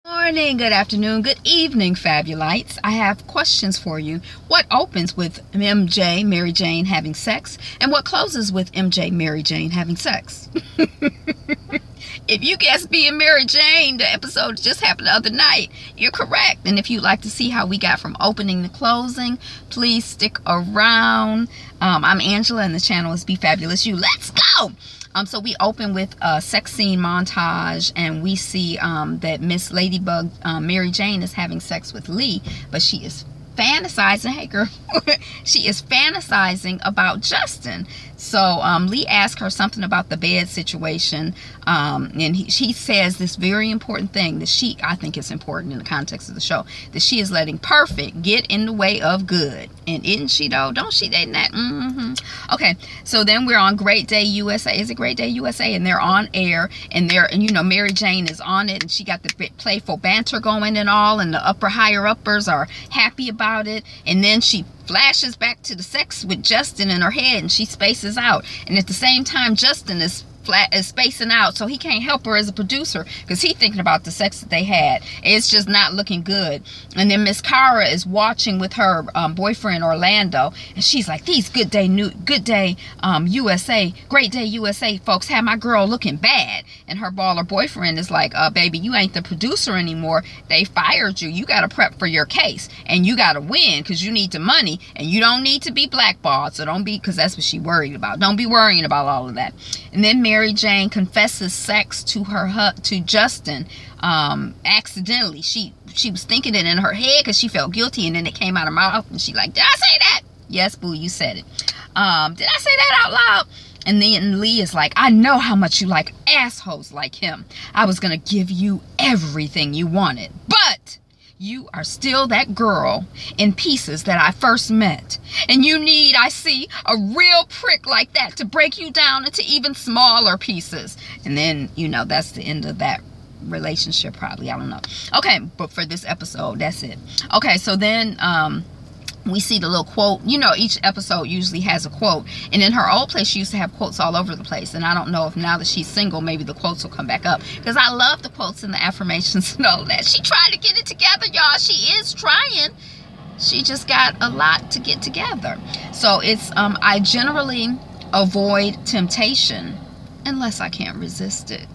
Morning, good afternoon, good evening, Fabulites. I have questions for you. What opens with MJ, Mary Jane, having sex? And what closes with MJ, Mary Jane, having sex? If you guessed being Mary Jane, the episode just happened the other night, you're correct. And if you'd like to see how we got from opening to closing, please stick around. I'm Angela and the channel is Be Fabulous You. Let's go! So we open with a sex scene montage, and we see that Miss Ladybug, Mary Jane, is having sex with Lee, but she is fantasizing, hey girl, she is fantasizing about Justin. So Lee asks her something about the bed situation, and she says this very important thing that I think is important in the context of the show, that she is letting perfect get in the way of good. And isn't she though? Don't she dating that? Okay, so then we're on Great Day USA. Is it Great Day USA? And they're on air, and you know, Mary Jane is on it, and she got the playful banter going and all, and the higher uppers are happy about it. And then she flashes back to the sex with Justin in her head, and she spaces out. And at the same time, Justin is spacing out, so he can't help her as a producer because he's thinking about the sex that they had. It's just not looking good. And then Miss Cara is watching with her boyfriend Orlando, and she's like, these Good Day USA, Great Day USA folks have my girl looking bad. And her baller boyfriend is like, baby, you ain't the producer anymore. They fired you. You got to prep for your case, and you got to win because you need the money, and you don't need to be blackballed. So don't be, because that's what she worried about. Don't be worrying about all of that. And then Mary Jane confesses sex to Justin accidentally. She was thinking it in her head because she felt guilty, and then it came out of her mouth, and she like, did I say that? Yes, boo, you said it. Did I say that out loud? And then Lee is like, I know how much you like assholes like him. I was gonna give you everything you wanted, but you are still that girl in pieces that I first met. And you need, I see, a real prick like that to break you down into even smaller pieces. And then, you know, that's the end of that relationship probably. I don't know. Okay, but for this episode, that's it. Okay, so then we see the little quote. You know, each episode usually has a quote. And in her old place, she used to have quotes all over the place. And I don't know if now that she's single, maybe the quotes will come back up. Because I love the quotes and the affirmations and all that. She tried to get it together, y'all. She is trying. She just got a lot to get together. So it's, I generally avoid temptation unless I can't resist it.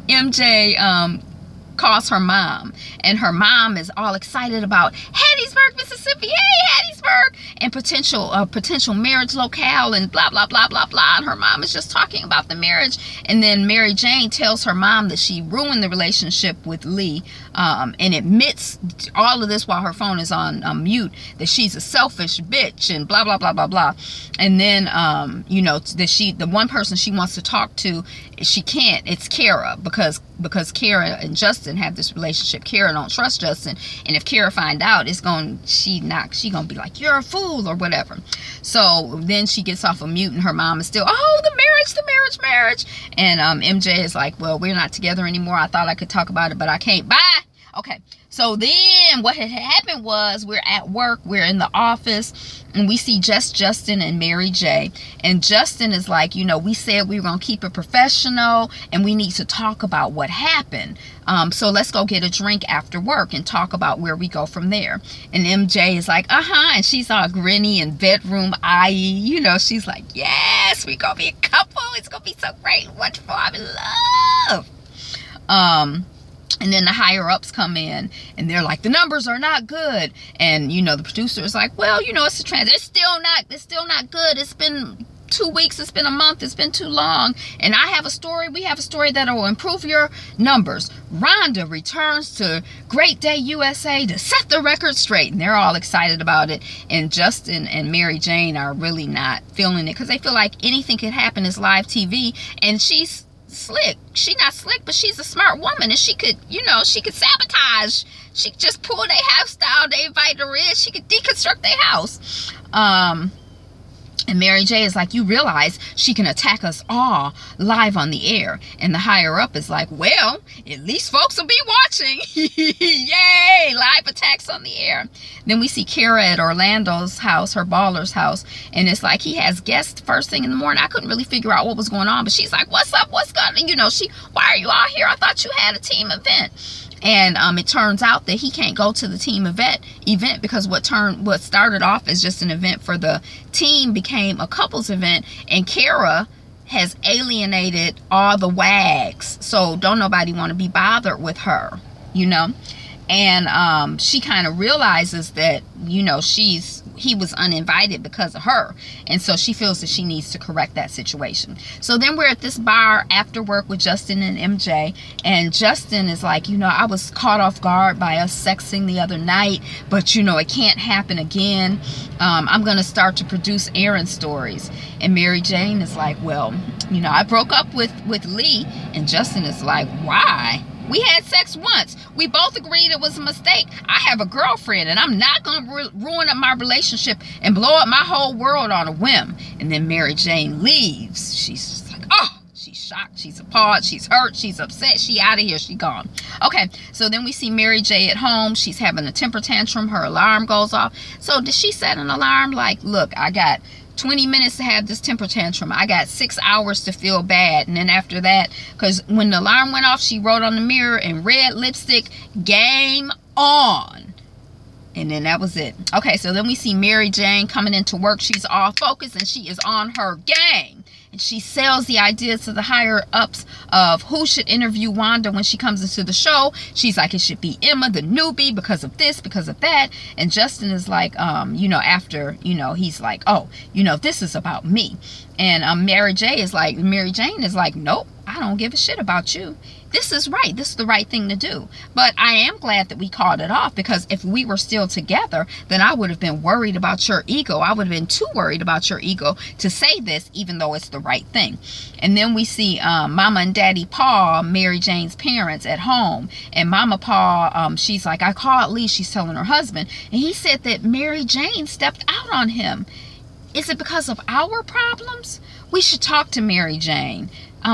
MJ, calls her mom, and her mom is all excited about Hattiesburg, Mississippi. Hey, Hattiesburg, and potential marriage locale and blah blah blah blah blah. And her mom is just talking about the marriage. And then Mary Jane tells her mom that she ruined the relationship with Lee, and admits all of this while her phone is on mute, that she's a selfish bitch and blah blah blah blah blah. And then you know, that the one person she wants to talk to, she can't. It's Kara, because Kara and Justin have this relationship. Kara don't trust Justin, and if Kara find out, she gonna be like, you're a fool or whatever. So then she gets off of mute, and her mom is still, oh, the marriage. And MJ is like, well, we're not together anymore. I thought I could talk about it, but I can't. Bye. Okay, so then what had happened was, we're at work, we're in the office, and we see Justin and Mary J. And Justin is like, you know, we said we were going to keep it professional, and we need to talk about what happened. So let's go get a drink after work and talk about where we go from there. And MJ is like, and she's all grinny and bedroom eye, you know, she's like, yes, we're going to be a couple. It's going to be so great. Wonderful. I'm in love. And then the higher ups come in, and they're like, the numbers are not good. And, you know, the producer is like, well, you know, it's a trend. It's still not good. It's been 2 weeks. It's been a month. It's been too long. And we have a story that will improve your numbers. Rhonda returns to Great Day USA to set the record straight. And they're all excited about it. And Justin and Mary Jane are really not feeling it, because they feel like anything could happen. It's live TV. And she's slick. She's not slick, but she's a smart woman, and she could, you know, she could sabotage. She could just pull their house down. They invite her in. She could deconstruct their house. And Mary J is like, you realize she can attack us all live on the air. And the higher up is like, well, at least folks will be watching. Yay! Live attacks on the air. Then we see Kara at Orlando's house, her baller's house. And it's like he has guests first thing in the morning. I couldn't really figure out what was going on. But she's like, what's up? What's going on? You know, why are you all here? I thought you had a team event. And it turns out that he can't go to the team event because what started off as just an event for the team became a couples event, and Kara has alienated all the wags, so don't nobody want to be bothered with her, you know. And she kind of realizes that, you know, he was uninvited because of her, and so she feels that she needs to correct that situation. So then we're at this bar after work with Justin and MJ, and Justin is like, you know, I was caught off guard by us sexing the other night, but you know, it can't happen again. I'm gonna start to produce Aaron stories. And Mary Jane is like, well, you know, I broke up with Lee. And Justin is like, why? We had sex once. We both agreed it was a mistake. I have a girlfriend, and I'm not going to ruin up my relationship and blow up my whole world on a whim. And then Mary Jane leaves. She's just like, oh, she's shocked. She's appalled. She's hurt. She's upset. She out of here. She gone. Okay, so then we see Mary J at home. She's having a temper tantrum. Her alarm goes off. So did she set an alarm like, look, I got 20 minutes to have this temper tantrum. I got 6 hours to feel bad. And then after that, because when the alarm went off, she wrote on the mirror in red lipstick, game on. And then that was it. Okay, so then we see Mary Jane coming into work. She's all focused and she is on her game. And she sells the idea to the higher ups of who should interview Wanda when she comes into the show. She's like, it should be Emma, the newbie, because of this, because of that. And Justin is like, you know, after, you know, he's like, oh, you know, this is about me. And Mary Jane is like, nope, I don't give a shit about you. This is right. This is the right thing to do. But I am glad that we called it off, because if we were still together, then I would have been worried about your ego. I would have been too worried about your ego to say this, even though it's the right thing. And then we see Mama and Daddy Paul, Mary Jane's parents, at home. And Mama Paul, she's like, I called Lee. She's telling her husband. And he said that Mary Jane stepped out on him. Is it because of our problems? We should talk to Mary Jane.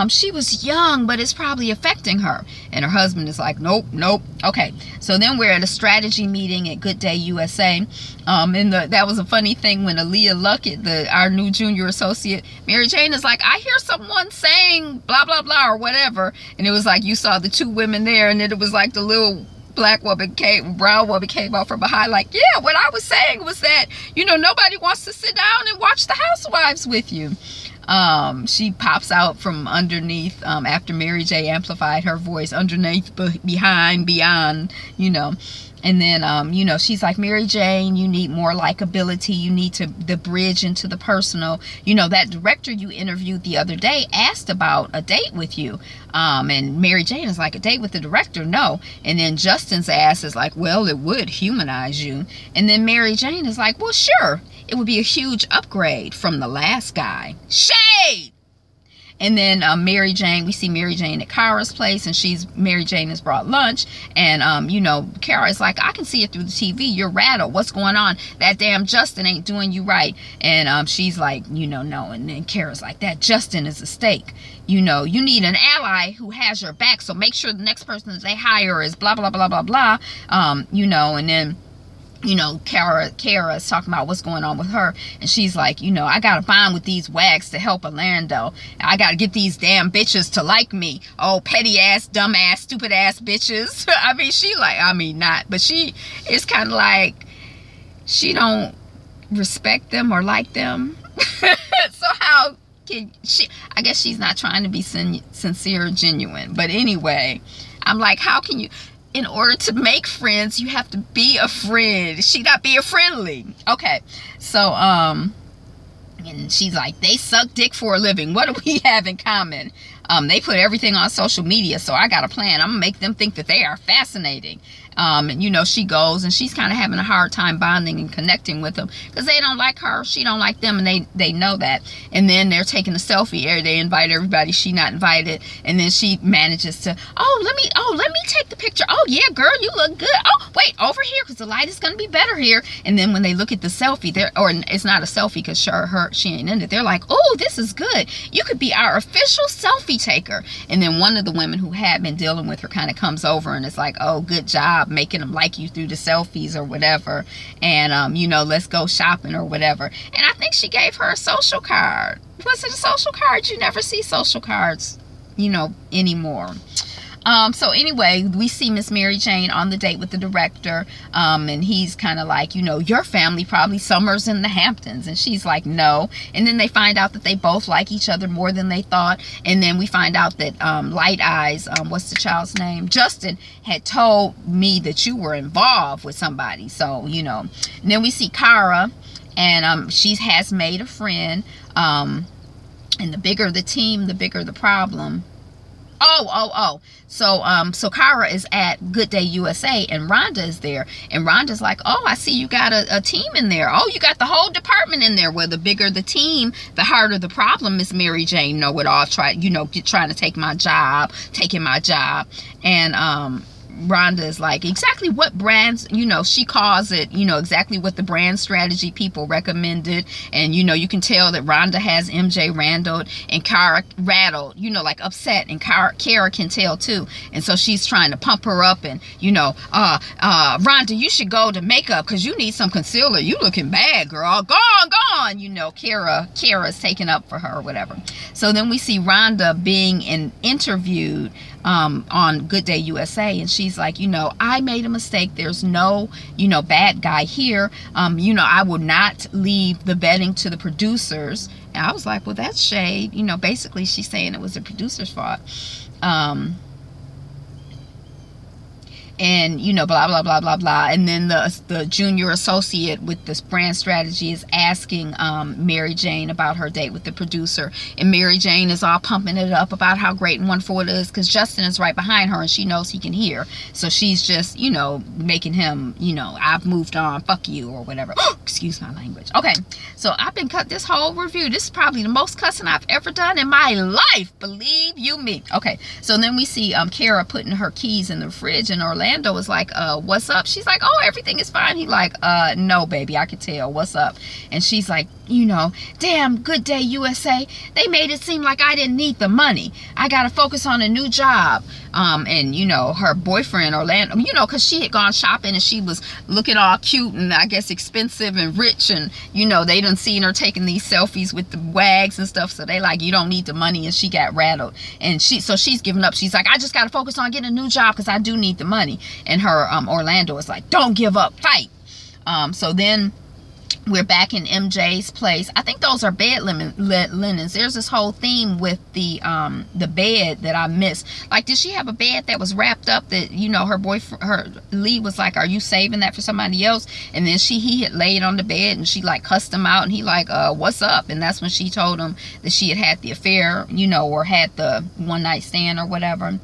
She was young, but it's probably affecting her. And her husband is like, nope, nope. Okay, so then we're at a strategy meeting at Good Day USA. And that was a funny thing when Aaliyah Luckett, our new junior associate, Mary Jane is like, I hear someone saying blah, blah, blah, or whatever. And it was like, you saw the two women there, and then it was like the little brown woman came out from behind like, yeah, what I was saying was that, you know, nobody wants to sit down and watch the Housewives with you. She pops out from underneath, after Mary J amplified her voice, underneath, behind, beyond, you know. And then, you know, she's like, Mary Jane, you need more likability. You need the bridge into the personal. You know, that director you interviewed the other day asked about a date with you. And Mary Jane is like, a date with the director? No. And then Justin's ass is like, well, it would humanize you. And then Mary Jane is like, well, sure. It would be a huge upgrade from the last guy. Shade! And then Mary Jane, we see Mary Jane at Kara's place, and Mary Jane has brought lunch. And, you know, Kara is like, I can see it through the TV. You're rattled. What's going on? That damn Justin ain't doing you right. And she's like, you know, no. And then Kara's like, that Justin is a stake. You know, you need an ally who has your back. So make sure the next person that they hire is blah, blah, blah, blah, blah. You know, and then, you know, Kara is talking about what's going on with her. And she's like, you know, I got to bond with these wags to help Orlando. I got to get these damn bitches to like me. Oh, petty ass, dumb ass, stupid ass bitches. But she is kind of like, she don't respect them or like them. So how can she, I guess she's not trying to be sincere or genuine. But anyway, I'm like, how can you... In order to make friends, you have to be a friend. She not being friendly. Okay, so and she's like, they suck dick for a living. What do we have in common? They put everything on social media, so I got a plan. I'm gonna make them think that they are fascinating. And you know, she goes and she's kind of having a hard time bonding and connecting with them because they don't like her, she don't like them, and they know that. And then they're taking a selfie, or they invite everybody, she not invited, and then she manages to, let me take the picture. Oh yeah, girl, you look good. Oh wait, over here because the light is gonna be better here. And then when they look at the selfie, or it's not a selfie because she ain't in it, they're like, oh, this is good, you could be our official selfie taker. And then one of the women who had been dealing with her kind of comes over and is like, oh, good job making them like you through the selfies or whatever, and you know, let's go shopping or whatever. And I think she gave her a social card. Was it a social card? You never see social cards, you know, anymore. So anyway, we see Miss Mary Jane on the date with the director, and he's kind of like, you know, your family probably summers in the Hamptons, and she's like, no. And then they find out that they both like each other more than they thought. And then we find out that Light Eyes, what's the child's name, Justin, had told me that you were involved with somebody. So, you know. And then we see Kara, and she has made a friend, and the bigger the team, the bigger the problem. So Kara is at Good Day USA, and Rhonda is there, and Rhonda's like, oh, I see you got a team in there. Oh, you got the whole department in there. Well, the bigger the team, the harder the problem. Miss Mary Jane know-it-all, trying to take my job, taking my job. And Rhonda is like, exactly what brands, you know, she calls it, you know, exactly what the brand strategy people recommended. And, you know, you can tell that Rhonda has MJ rattled, and Kara rattled, you know, like upset, and Kara can tell too. And so she's trying to pump her up, and, you know, Rhonda, you should go to makeup because you need some concealer. You looking bad, girl. Gone. You know, Kara's taking up for her or whatever. So then we see Rhonda being interviewed on Good Day USA, and she's like, you know, I made a mistake. There's no, you know, bad guy here. You know, I will not leave the betting to the producers. And I was like, well, that's shade. You know, basically she's saying it was the producer's fault. And, you know, blah, blah, blah, blah, blah. And then the junior associate with this brand strategy is asking Mary Jane about her date with the producer. And Mary Jane is all pumping it up about how great and wonderful it is because Justin is right behind her and she knows he can hear. So she's just, you know, making him, you know, I've moved on, fuck you, or whatever. Excuse my language. Okay, so I've been cut this whole review. This is probably the most cussing I've ever done in my life. Believe you me. Okay, so then we see Kara putting her keys in the fridge, and Orlando was like, what's up? She's like, oh, everything is fine. He like, no, baby, I could tell. What's up? And she's like, you know, damn, Good Day USA, they made it seem like I didn't need the money. I gotta focus on a new job. And you know, her boyfriend Orlando, you know, because she had gone shopping and she was looking all cute and I guess expensive and rich, and you know, they done seen her taking these selfies with the wags and stuff, so they like, you don't need the money, and she got rattled. And she's giving up. She's like, I just gotta focus on getting a new job because I do need the money. And her Orlando is like, don't give up, fight. So then we're back in MJ's place. I think those are bed linens. There's this whole theme with the bed that I missed. Like, did she have a bed that was wrapped up that, you know, her boyfriend, Lee was like, are you saving that for somebody else? And then he had laid on the bed and she like cussed him out, and he like, what's up? And that's when she told him that she had the affair, you know, or had the one night stand or whatever.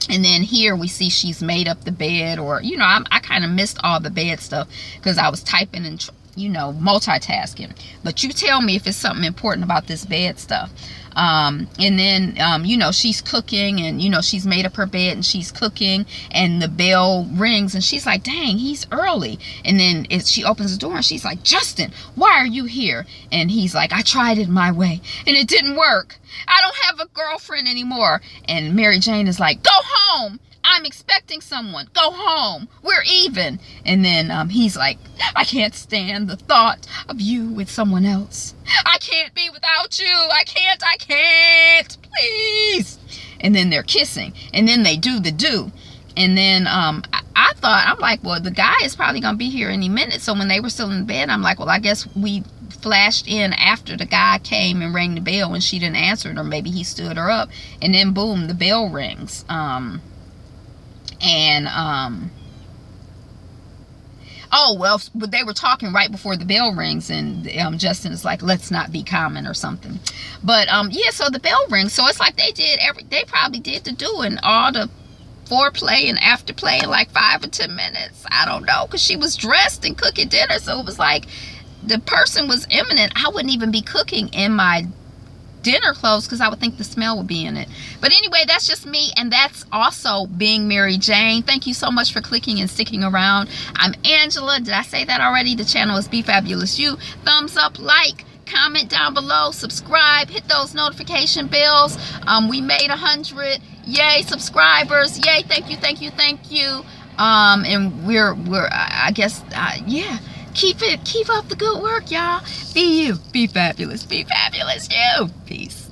And then here we see she's made up the bed, or, you know, I kind of missed all the bed stuff because I was typing and, you know, multitasking. But you tell me if it's something important about this bed stuff. And then, you know, she's cooking, and, you know, she's made up her bed and she's cooking, and the bell rings and she's like, dang, he's early. And then she opens the door and she's like, Justin, why are you here? And he's like, I tried it my way and it didn't work. I don't have a girlfriend anymore. And Mary Jane is like, go home. I'm expecting someone. Go home. We're even. And then he's like, I can't stand the thought of you with someone else. I can't be without you. I can't. Please. And then they're kissing. And then they do the do. And then I thought, I'm like, well, the guy is probably going to be here any minute. So when they were still in bed, I'm like, well, I guess we flashed in after the guy came and rang the bell and she didn't answer it, or maybe he stood her up. And then boom, the bell rings. Oh, well, but they were talking right before the bell rings, and Justin is like, let's not be common or something. But yeah, so the bell rings. So it's like they probably did the do, and all the foreplay and afterplay in like 5 or 10 minutes. I don't know, because she was dressed and cooking dinner, so it was like the person was imminent. I wouldn't even be cooking in my dinner clothes because I would think the smell would be in it. But anyway, that's just me, and that's also being Mary Jane. Thank you so much for clicking and sticking around. I'm Angela. Did I say that already? The channel is Be Fabulous You. Thumbs up, like, comment down below, subscribe, hit those notification bells. We made 100. Yay, subscribers. Yay, thank you, thank you, thank you. And we're I guess yeah, keep up the good work, y'all. Be you, be fabulous, you. Peace.